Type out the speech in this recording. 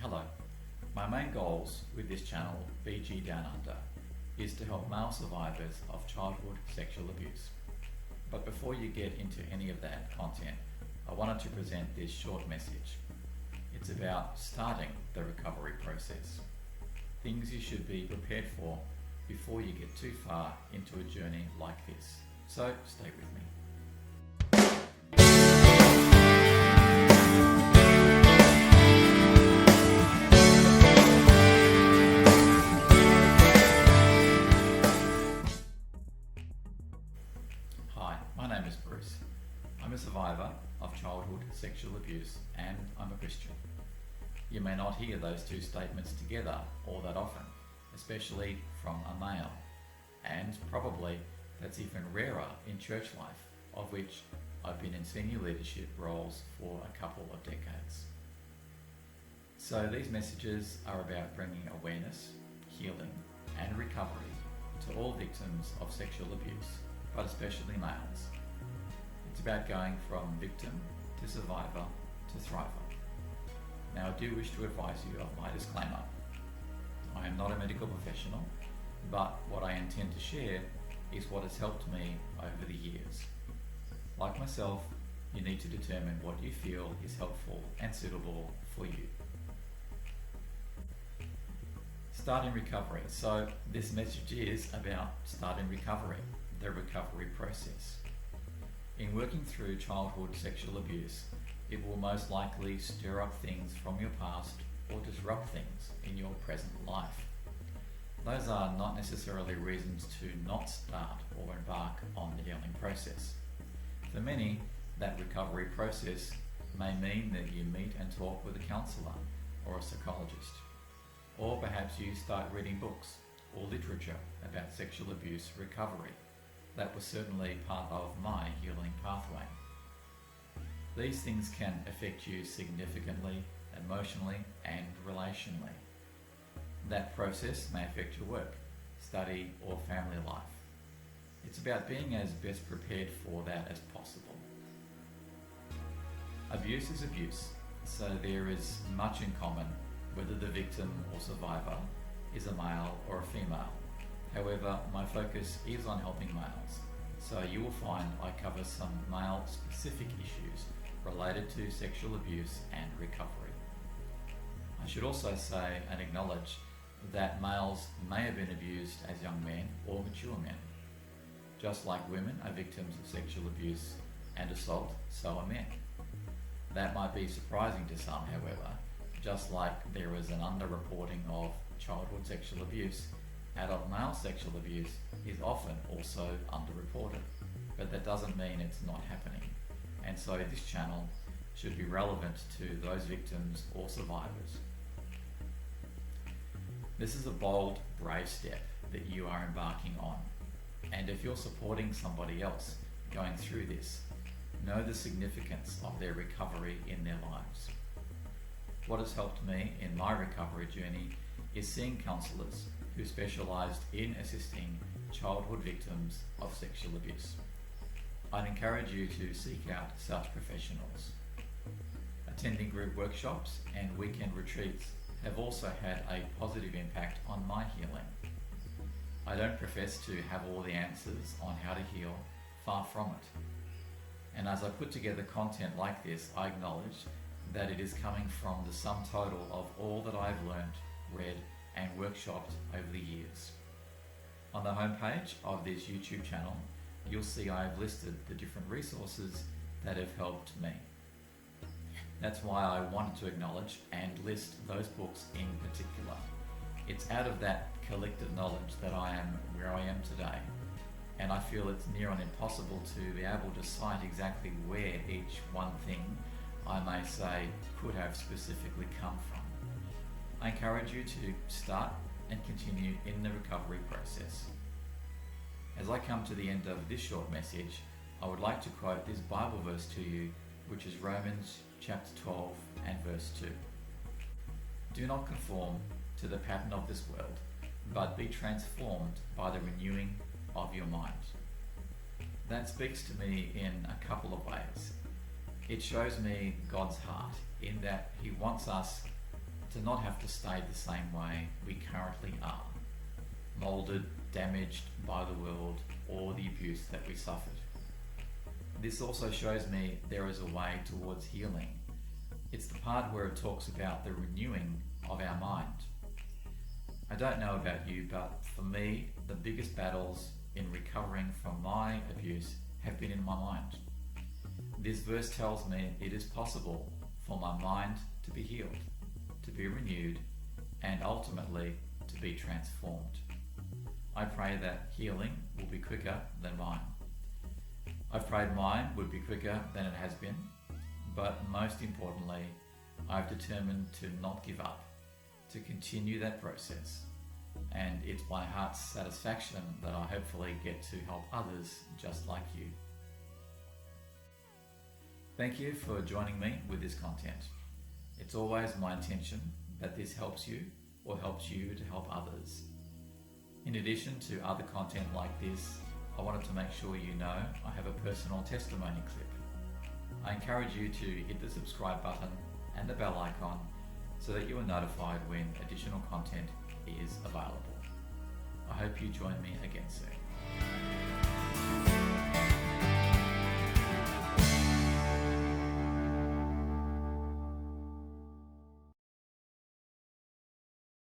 Hello. My main goals with this channel, BG Down Under, is to help male survivors of childhood sexual abuse. But before you get into any of that content, I wanted to present this short message. It's about starting the recovery process. Things you should be prepared for before you get too far into a journey like this. So stay with me. Hi, my name is Bruce. I'm a survivor of childhood sexual abuse and I'm a Christian. You may not hear those two statements together all that often, especially from a male, and probably that's even rarer in church life, of which I've been in senior leadership roles for a couple of decades. So these messages are about bringing awareness, healing and recovery to all victims of sexual abuse, but especially males. It's about going from victim to survivor to thriver. Now I do wish to advise you of my disclaimer. I am not a medical professional, but what I intend to share is what has helped me over the years. Like myself, you need to determine what you feel is helpful and suitable for you. Starting recovery. So this message is about starting recovery, the recovery process. In working through childhood sexual abuse, it will most likely stir up things from your past or disrupt things in your present life. Those are not necessarily reasons to not start or embark on the healing process. For many, that recovery process may mean that you meet and talk with a counsellor or a psychologist. Or perhaps you start reading books or literature about sexual abuse recovery. That was certainly part of my healing pathway. These things can affect you significantly, emotionally and relationally. That process may affect your work, study or family life. It's about being as best prepared for that as possible. Abuse is abuse, so there is much in common whether the victim or survivor is a male or a female. However, my focus is on helping males, so you will find I cover some male-specific issues related to sexual abuse and recovery. I should also say and acknowledge that males may have been abused as young men or mature men. Just like women are victims of sexual abuse and assault, so are men. That might be surprising to some, however. Just like there is an underreporting of childhood sexual abuse, adult male sexual abuse is often also underreported, but that doesn't mean it's not happening. And so this channel should be relevant to those victims or survivors. This is a bold, brave step that you are embarking on. And if you're supporting somebody else going through this, know the significance of their recovery in their lives. What has helped me in my recovery journey is seeing counsellors who specialised in assisting childhood victims of sexual abuse. I'd encourage you to seek out such professionals. Attending group workshops and weekend retreats have also had a positive impact on my healing. I don't profess to have all the answers on how to heal, far from it. And as I put together content like this, I acknowledge that it is coming from the sum total of all that I've learned, read and workshopped over the years. On the homepage of this YouTube channel, you'll see I have listed the different resources that have helped me. That's why I wanted to acknowledge and list those books in particular. It's out of that collective knowledge that I am where I am today, and I feel it's near on impossible to be able to cite exactly where each one thing I may say could have specifically come from. I encourage you to start and continue in the recovery process. As I come to the end of this short message, I would like to quote this Bible verse to you, which is Romans chapter 12 and verse 2. Do not conform to the pattern of this world, but be transformed by the renewing of your mind. That speaks to me in a couple of ways. It shows me God's heart in that He wants us to not have to stay the same way we currently are, moulded, damaged by the world or the abuse that we suffered. This also shows me there is a way towards healing. It's the part where it talks about the renewing of our mind. I don't know about you, but for me, the biggest battles in recovering from my abuse have been in my mind. This verse tells me it is possible for my mind to be healed, to be renewed, and ultimately to be transformed. I pray that healing will be quicker than mine. I've prayed mine would be quicker than it has been, but most importantly, I've determined to not give up, to continue that process. And it's my heart's satisfaction that I hopefully get to help others just like you. Thank you for joining me with this content. It's always my intention that this helps you or helps you to help others. In addition to other content like this, I wanted to make sure you know I have a personal testimony clip. I encourage you to hit the subscribe button and the bell icon so that you are notified when additional content is available. I hope you join me again soon.